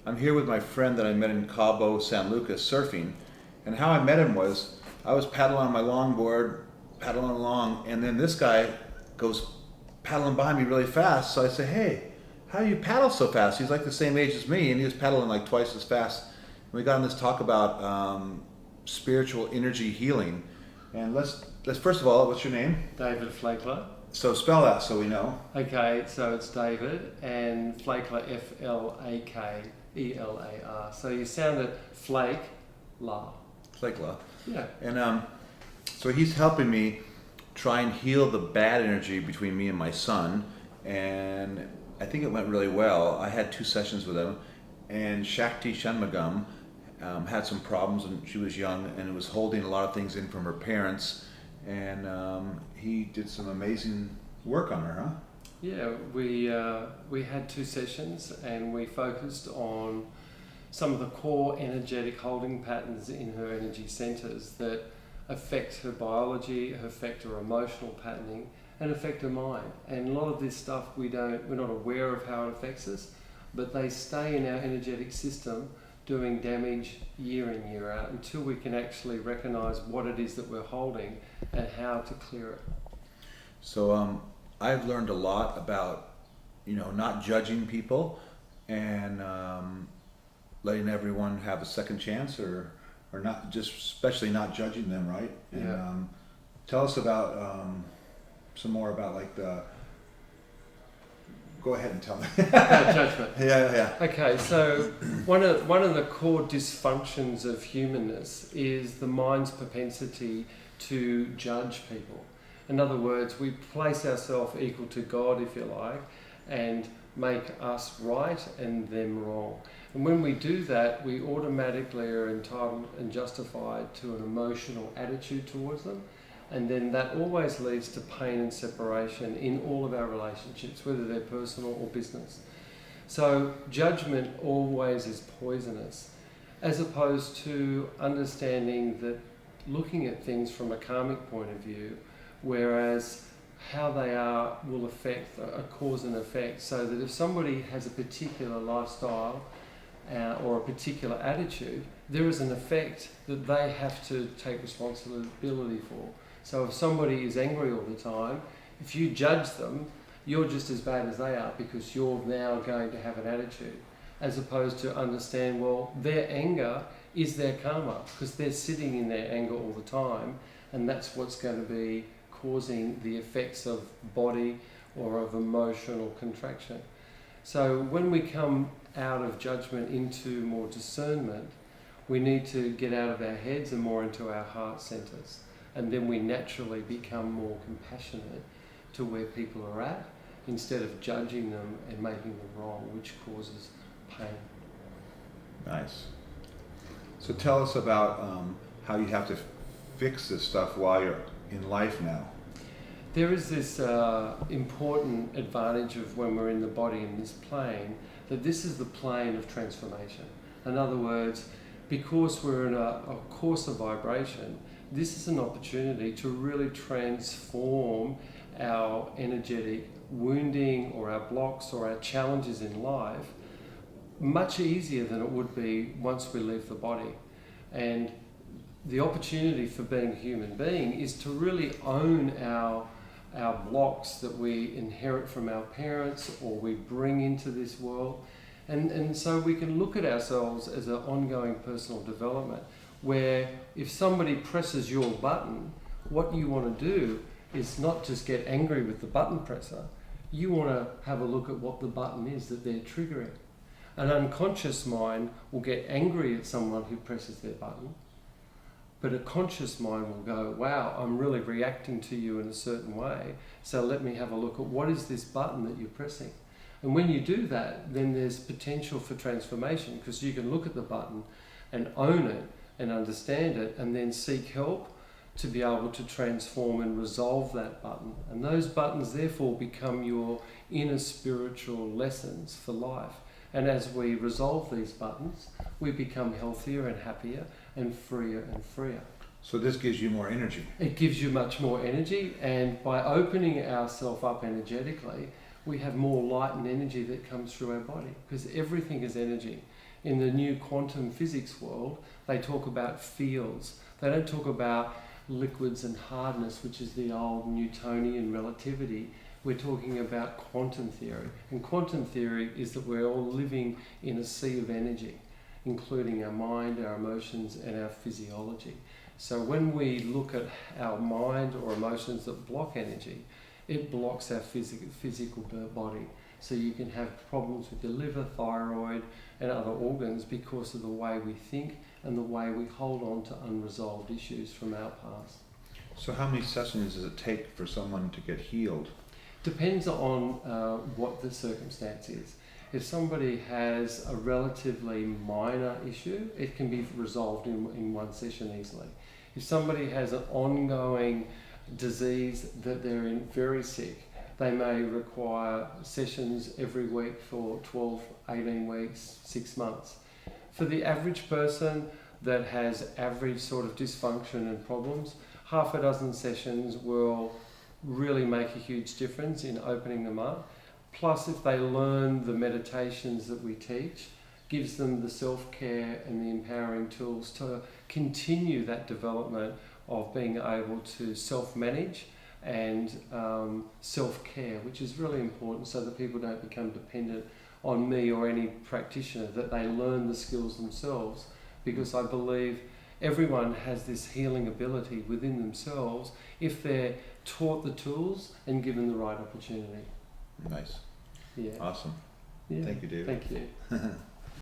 I'm here with my friend that I met in Cabo San Lucas surfing. And how I met him was I was paddling on my longboard, paddling along, and then this guy goes paddling behind me really fast. So I say, hey, how do you paddle so fast? He's like the same age as me, and he was paddling like twice as fast. And we got on this talk about spiritual energy healing. And let's first of all, what's your name? David Flakler. So spell that so we know. Okay, so it's David and Flakler, F-L-A-K-E-L-A-R. So you sound it Flake-la. Flakela. Yeah. And so he's helping me try and heal the bad energy between me and my son. And I think it went really well. I had 2 sessions with him. And Shakti Shanmugam had some problems when she was young and was holding a lot of things in from her parents. And he did some amazing work on her, huh? Yeah, we had 2 sessions and we focused on some of the core energetic holding patterns in her energy centers that affect her biology, affect her emotional patterning, and affect her mind. And a lot of this stuff we're not aware of how it affects us, but they stay in our energetic system doing damage year in, year out until we can actually recognize what it is that we're holding and how to clear it. So I've learned a lot about, not judging people and letting everyone have a second chance or not, just especially not judging them, right? And Yeah. Tell us about some more about like go ahead and tell me. Judgment. Yeah. Okay, so one of the core dysfunctions of humanness is the mind's propensity to judge people. In other words, we place ourselves equal to God, if you like, and make us right and them wrong. And when we do that, we automatically are entitled and justified to an emotional attitude towards them. And then that always leads to pain and separation in all of our relationships, whether they're personal or business. So judgment always is poisonous, as opposed to understanding that looking at things from a karmic point of view, whereas how they are will affect a cause and effect, so that if somebody has a particular lifestyle or a particular attitude, there is an effect that they have to take responsibility for. So if somebody is angry all the time, if you judge them, you're just as bad as they are because you're now going to have an attitude, as opposed to understand, well, their anger is their karma because they're sitting in their anger all the time, and that's what's going to be causing the effects of body or of emotional contraction. So when we come out of judgment into more discernment, we need to get out of our heads and more into our heart centers. And then we naturally become more compassionate to where people are at, instead of judging them and making them wrong, which causes pain. Nice. So tell us about how you have to fix this stuff while you're in life now. There is this important advantage of when we're in the body in this plane, that this is the plane of transformation. In other words, because we're in a coarser vibration, this is an opportunity to really transform our energetic wounding or our blocks or our challenges in life much easier than it would be once we leave the body. And the opportunity for being a human being is to really own our blocks that we inherit from our parents or we bring into this world. And so we can look at ourselves as an ongoing personal development, where if somebody presses your button, what you want to do is not just get angry with the button presser, you want to have a look at what the button is that they're triggering. An unconscious mind will get angry at someone who presses their button, but a conscious mind will go, wow, I'm really reacting to you in a certain way, so let me have a look at what is this button that you're pressing. And when you do that, then there's potential for transformation, because you can look at the button and own it and understand it, and then seek help to be able to transform and resolve that button. And those buttons therefore become your inner spiritual lessons for life. And as we resolve these buttons, we become healthier and happier and freer and freer. So this gives you more energy. It gives you much more energy, and by opening ourselves up energetically, we have more light and energy that comes through our body, because everything is energy. In the new quantum physics world, they talk about fields. They don't talk about liquids and hardness, which is the old Newtonian relativity. We're talking about quantum theory. And quantum theory is that we're all living in a sea of energy, including our mind, our emotions, and our physiology. So when we look at our mind or emotions that block energy, it blocks our physical body. So you can have problems with your liver, thyroid, and other organs because of the way we think and the way we hold on to unresolved issues from our past. So how many sessions does it take for someone to get healed? Depends on what the circumstance is. If somebody has a relatively minor issue, it can be resolved in one session easily. If somebody has an ongoing disease that they're in, very sick, they may require sessions every week for 12, 18 weeks, 6 months. For the average person that has average sort of dysfunction and problems, half a dozen sessions will really make a huge difference in opening them up. Plus, if they learn the meditations that we teach, gives them the self-care and the empowering tools to continue that development of being able to self-manage and self-care, which is really important so that people don't become dependent on me or any practitioner, that they learn the skills themselves, because I believe everyone has this healing ability within themselves if they're taught the tools and given the right opportunity. Nice. Yeah. Awesome. Yeah. Thank you, David. Thank you.